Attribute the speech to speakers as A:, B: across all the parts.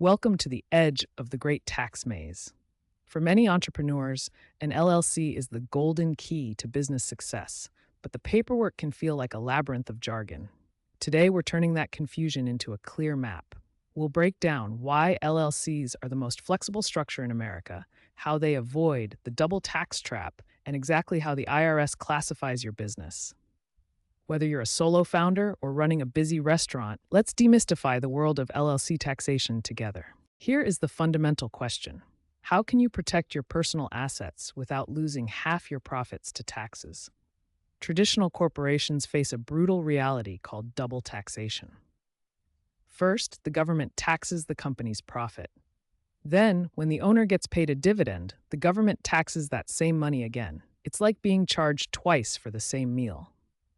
A: Welcome to the edge of the great tax maze. For many entrepreneurs, an LLC is the golden key to business success, but the paperwork can feel like a labyrinth of jargon. Today, we're turning that confusion into a clear map. We'll break down why LLCs are the most flexible structure in America, how they avoid the double tax trap, and exactly how the IRS classifies your business. Whether you're a solo founder or running a busy restaurant, let's demystify the world of LLC taxation together. Here is the fundamental question. How can you protect your personal assets without losing half your profits to taxes? Traditional corporations face a brutal reality called double taxation. First, the government taxes the company's profit. Then, when the owner gets paid a dividend, the government taxes that same money again. It's like being charged twice for the same meal.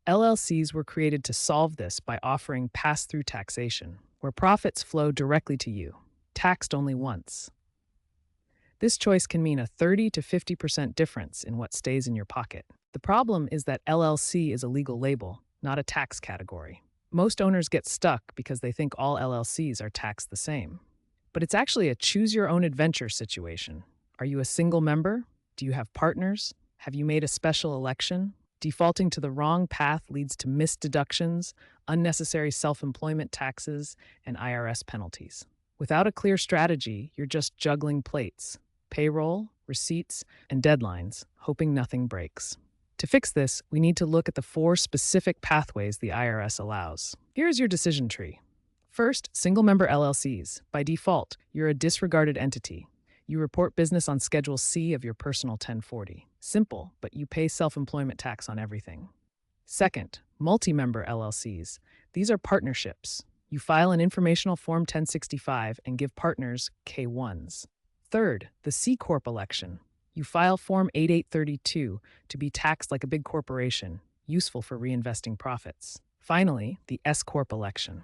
A: LLCs were created to solve this by offering pass-through taxation, where profits flow directly to you, taxed only once. This choice can mean a 30 to 50% difference in what stays in your pocket. The problem is that LLC is a legal label, not a tax category. Most owners get stuck because they think all LLCs are taxed the same. But it's actually a choose-your-own-adventure situation. Are you a single member? Do you have partners? Have you made a special election? Defaulting to the wrong path leads to missed deductions, unnecessary self-employment taxes, and IRS penalties. Without a clear strategy, you're just juggling plates, payroll, receipts, and deadlines, hoping nothing breaks. To fix this, we need to look at the 4 specific pathways the IRS allows. Here's your decision tree. First, single-member LLCs. By default, you're a disregarded entity. You report business on Schedule C of your personal 1040. Simple, but you pay self-employment tax on everything. Second, multi-member LLCs. These are partnerships. You file an informational Form 1065 and give partners K-1s. Third, the C-Corp election. You file Form 8832 to be taxed like a big corporation, useful for reinvesting profits. Finally, the S-Corp election.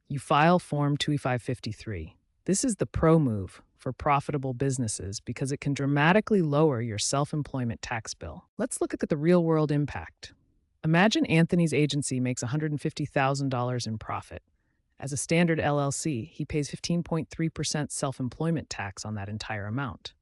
A: You file Form 2553. This is the pro move for profitable businesses because it can dramatically lower your self-employment tax bill. Let's look at the real-world impact. Imagine Anthony's agency makes $150,000 in profit. As a standard LLC, he pays 15.3% self-employment tax on that entire amount.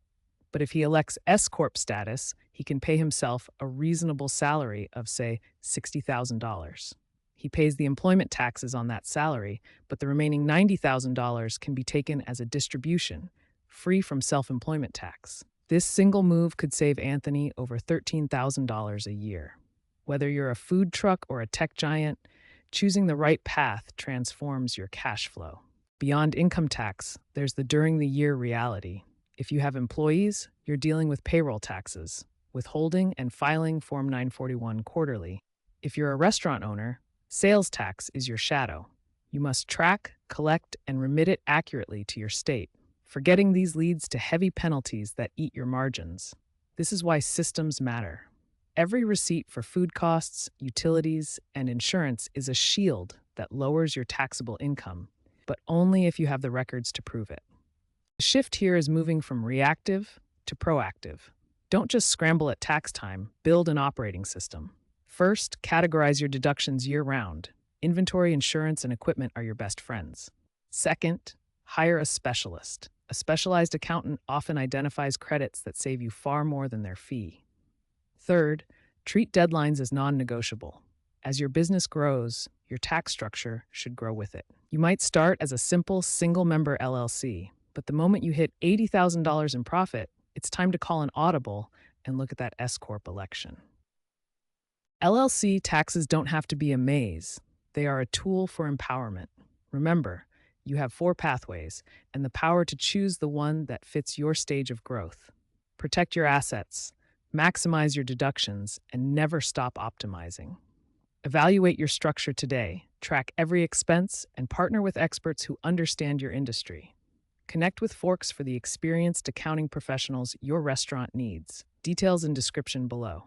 A: But if he elects S-Corp status, he can pay himself a reasonable salary of, say, $60,000. He pays the employment taxes on that salary, but the remaining $90,000 can be taken as a distribution, free from self-employment tax. This single move could save Anthony over $13,000 a year. Whether you're a food truck or a tech giant, choosing the right path transforms your cash flow. Beyond income tax, there's the during-the-year reality. If you have employees, you're dealing with payroll taxes, withholding and filing Form 941 quarterly. If you're a restaurant owner, sales tax is your shadow. You must track, collect, and remit it accurately to your state. Forgetting these leads to heavy penalties that eat your margins. This is why systems matter. Every receipt for food costs, utilities, and insurance is a shield that lowers your taxable income, but only if you have the records to prove it. The shift here is moving from reactive to proactive. Don't just scramble at tax time, build an operating system. First, categorize your deductions year-round. Inventory, insurance, and equipment are your best friends. Second, hire a specialist. A specialized accountant often identifies credits that save you far more than their fee. Third, treat deadlines as non-negotiable. As your business grows, your tax structure should grow with it. You might start as a simple single-member LLC, but the moment you hit $80,000 in profit, it's time to call an audible and look at that S-Corp election. LLC taxes don't have to be a maze. They are a tool for empowerment. Remember, you have 4 pathways and the power to choose the one that fits your stage of growth. Protect your assets, maximize your deductions, and never stop optimizing. Evaluate your structure today, track every expense, and partner with experts who understand your industry. Connect with Forks for the experienced accounting professionals your restaurant needs. Details in description below.